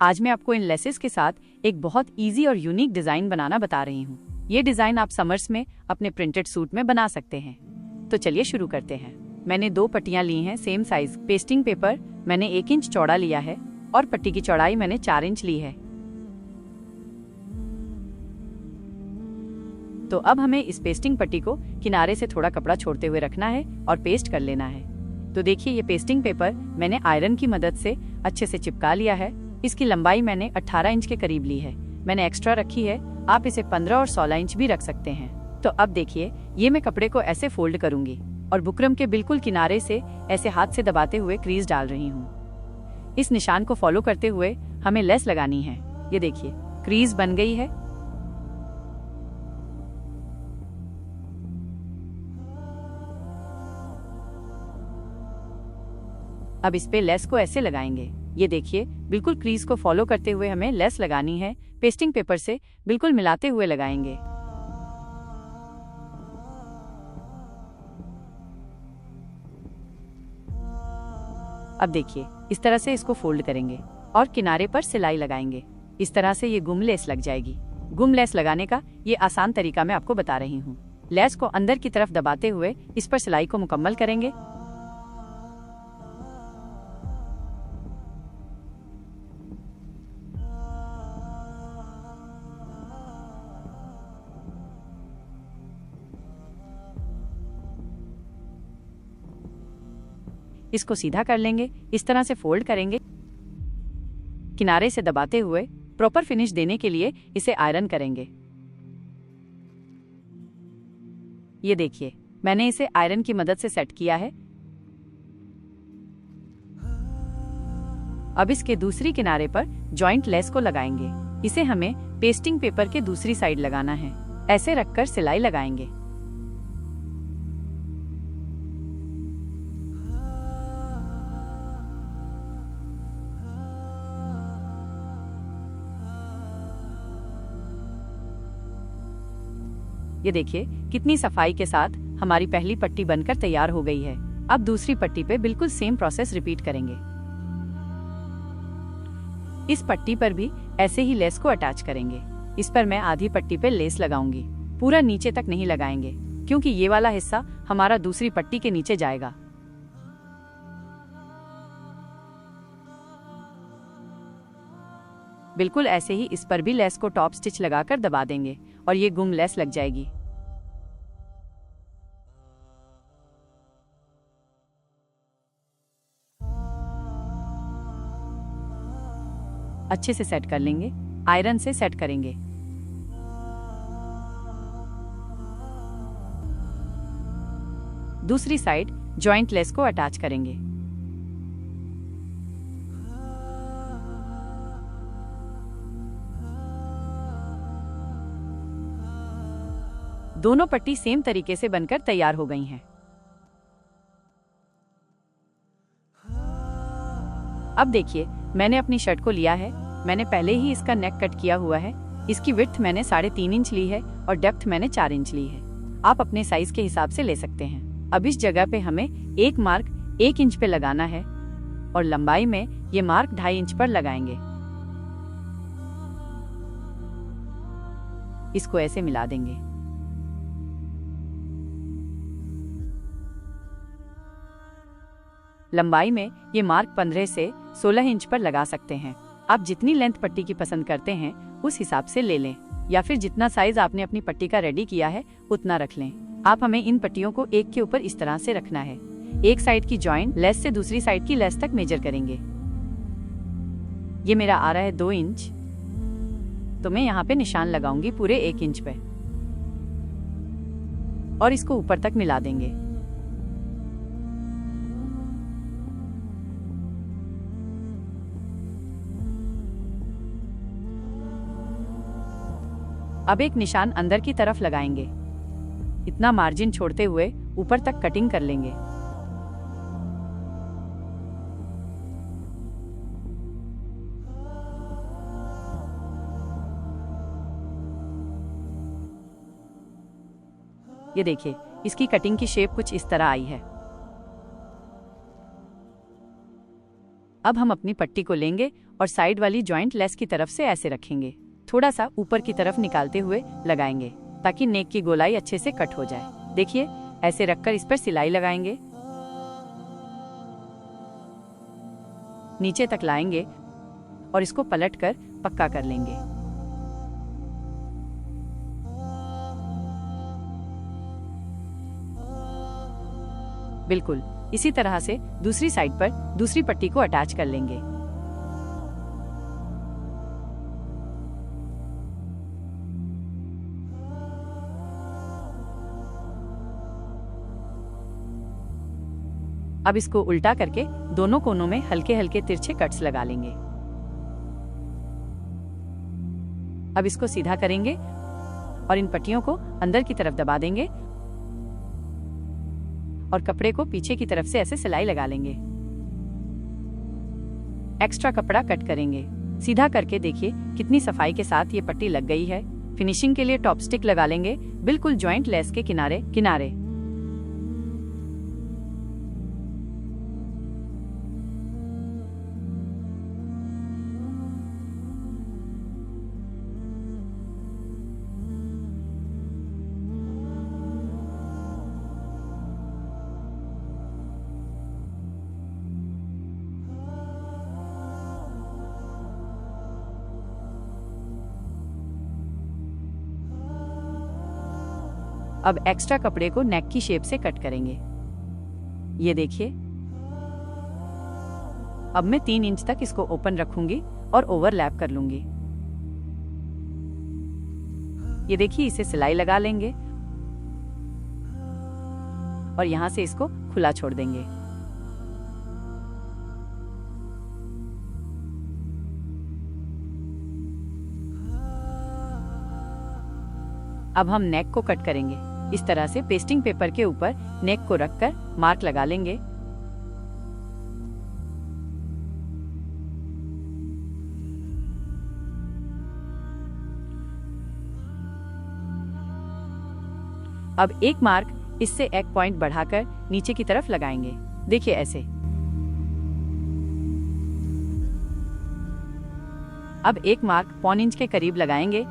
आज मैं आपको इन लेसेस के साथ एक बहुत इजी और यूनिक डिजाइन बनाना बता रही हूँ। ये डिजाइन आप समर्स में अपने प्रिंटेड सूट में बना सकते हैं। तो चलिए शुरू करते हैं। मैंने 2 पट्टियां ली हैं सेम साइज। पेस्टिंग पेपर मैंने 1 इंच चौड़ा लिया है और पट्टी की चौड़ाई मैंने 4 इंच ली है। तो अब हमें इस पेस्टिंग पट्टी को किनारे से थोड़ा कपड़ा छोड़ते हुए रखना है और पेस्ट कर लेना है। तो देखिए, ये पेस्टिंग पेपर मैंने आयरन की मदद से अच्छे से चिपका लिया है। इसकी लंबाई मैंने 18 इंच के करीब ली है। मैंने एक्स्ट्रा रखी है, आप इसे 15 और 16 इंच भी रख सकते हैं। तो अब देखिए, ये मैं कपड़े को ऐसे फोल्ड करूंगी और बुकरम के बिल्कुल किनारे से ऐसे हाथ से दबाते हुए क्रीज डाल रही हूँ। इस निशान को फॉलो करते हुए हमें लेस लगानी है। ये देखिए, क्रीज बन गई है। अब इस पे लेस को ऐसे लगाएंगे। ये देखिए, बिल्कुल क्रीज को फॉलो करते हुए हमें लेस लगानी है। पेस्टिंग पेपर से बिल्कुल मिलाते हुए लगाएंगे। अब देखिए, इस तरह से इसको फोल्ड करेंगे और किनारे पर सिलाई लगाएंगे। इस तरह से ये गुम लेस लग जाएगी। गुम लेस लगाने का ये आसान तरीका मैं आपको बता रही हूँ। लेस को अंदर की तरफ दबाते हुए इस पर सिलाई को मुकम्मल करेंगे। इसको सीधा कर लेंगे। इस तरह से फोल्ड करेंगे। किनारे से दबाते हुए प्रॉपर फिनिश देने के लिए इसे आयरन करेंगे। ये देखिए, मैंने इसे आयरन की मदद से सेट किया है। अब इसके दूसरी किनारे पर जॉइंट लेस को लगाएंगे। इसे हमें पेस्टिंग पेपर के दूसरी साइड लगाना है। ऐसे रखकर सिलाई लगाएंगे। ये देखिए, कितनी सफाई के साथ हमारी पहली पट्टी बनकर तैयार हो गई है। अब दूसरी पट्टी पे बिल्कुल सेम प्रोसेस रिपीट करेंगे। इस पट्टी पर भी ऐसे ही लेस को अटैच करेंगे। इस पर मैं आधी पट्टी पे लेस लगाऊंगी। पूरा नीचे तक नहीं लगाएंगे, क्योंकि ये वाला हिस्सा हमारा दूसरी पट्टी के नीचे जाएगा। बिल्कुल ऐसे ही इस पर भी लेस को टॉप स्टिच लगाकर दबा देंगे और ये गुम लेस लग जाएगी। अच्छे से सेट कर लेंगे। आयरन से सेट करेंगे। दूसरी साइड जॉइंट लेस को अटैच करेंगे। दोनों पट्टी सेम तरीके से बनकर तैयार हो गई हैं। अब देखिए, मैंने अपनी शर्ट को लिया है। मैंने पहले ही इसका नेक कट किया हुआ है। इसकी विड्थ मैंने 3.5 इंच ली है और डेप्थ मैंने 4 इंच ली है। आप अपने साइज के हिसाब से ले सकते हैं। अब इस जगह पे हमें एक मार्क 1 इंच पे लगाना है और लंबाई में ये मार्क 2.5 इंच पर लगाएंगे। इसको ऐसे मिला देंगे। लंबाई में ये मार्क 15 से 16 इंच पर लगा सकते हैं। आप जितनी लेंथ पट्टी की पसंद करते हैं उस हिसाब से ले लें, या फिर जितना साइज आपने अपनी पट्टी का रेडी किया है उतना रख लें। आप हमें इन पट्टियों को एक के ऊपर इस तरह से रखना है। एक साइड की जॉइंट लेस से दूसरी साइड की लेस तक मेजर करेंगे। ये मेरा आ रहा है 2 इंच, तो मैं यहाँ पे निशान लगाऊंगी पूरे 1 इंच पे और इसको ऊपर तक मिला देंगे। अब एक निशान अंदर की तरफ लगाएंगे। इतना मार्जिन छोड़ते हुए ऊपर तक कटिंग कर लेंगे। ये देखिए, इसकी कटिंग की शेप कुछ इस तरह आई है। अब हम अपनी पट्टी को लेंगे और साइड वाली जॉइंट लेस की तरफ से ऐसे रखेंगे, थोड़ा सा ऊपर की तरफ निकालते हुए लगाएंगे ताकि नेक की गोलाई अच्छे से कट हो जाए। देखिए, ऐसे रखकर इस पर सिलाई लगाएंगे, नीचे तक लाएंगे और इसको पलटकर पक्का कर लेंगे। बिल्कुल इसी तरह से दूसरी साइड पर दूसरी पट्टी को अटैच कर लेंगे। अब इसको उल्टा करके दोनों कोनों में हल्के हल्के तिरछे कट्स लगा लेंगे। अब इसको सीधा करेंगे और इन पट्टियों को अंदर की तरफ दबा देंगे और कपड़े को पीछे की तरफ से ऐसे सिलाई लगा लेंगे। एक्स्ट्रा कपड़ा कट करेंगे। सीधा करके देखिए कितनी सफाई के साथ ये पट्टी लग गई है। फिनिशिंग के लिए टॉप स्टिक लगा लेंगे, बिल्कुल जॉइंट लेस के किनारे किनारे। अब एक्स्ट्रा कपड़े को नेक की शेप से कट करेंगे। ये देखिए, अब मैं 3 इंच तक इसको ओपन रखूंगी और ओवरलैप कर लूंगी। ये देखिए, इसे सिलाई लगा लेंगे और यहां से इसको खुला छोड़ देंगे। अब हम नेक को कट करेंगे। इस तरह से पेस्टिंग पेपर के ऊपर नेक को रखकर मार्क लगा लेंगे। अब एक मार्क इससे एक पॉइंट बढ़ाकर नीचे की तरफ लगाएंगे। देखिए ऐसे। अब एक मार्क 1.25 इंच के करीब लगाएंगे।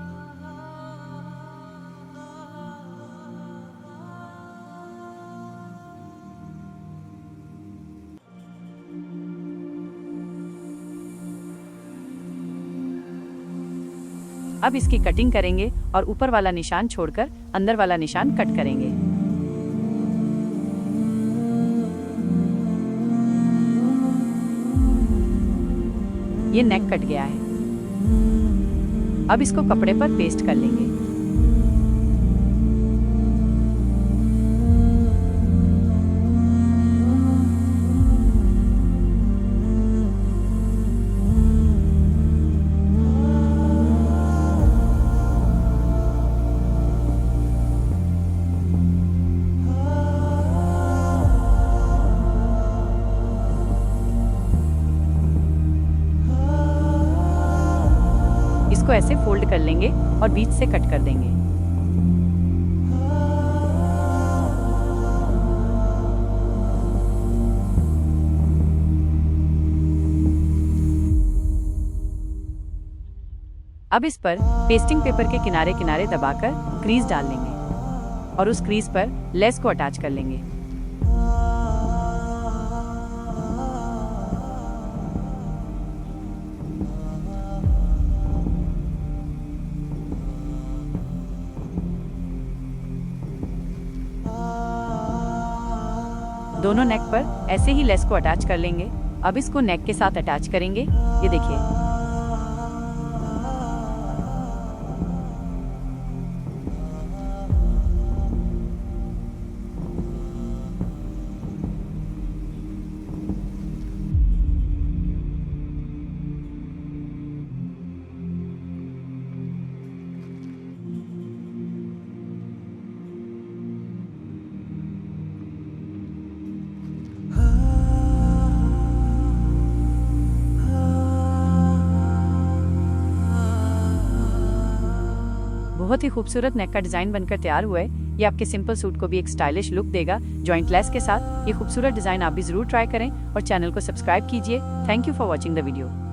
अब इसकी कटिंग करेंगे और ऊपर वाला निशान छोड़कर अंदर वाला निशान कट करेंगे। ये नेक कट गया है। अब इसको कपड़े पर पेस्ट कर लेंगे। इसको ऐसे फोल्ड कर लेंगे और बीच से कट कर देंगे। अब इस पर पेस्टिंग पेपर के किनारे किनारे दबाकर क्रीज डाल लेंगे और उस क्रीज पर लेस को अटैच कर लेंगे। दोनों नेक पर ऐसे ही लेस को अटैच कर लेंगे। अब इसको नेक के साथ अटैच करेंगे। ये देखिए। बहुत ही खूबसूरत नेक का डिजाइन बनकर तैयार हुआ है। ये आपके सिंपल सूट को भी एक स्टाइलिश लुक देगा। जॉइंट लेस के साथ ये खूबसूरत डिजाइन आप भी जरूर ट्राई करें और चैनल को सब्सक्राइब कीजिए। Thank you for watching the video.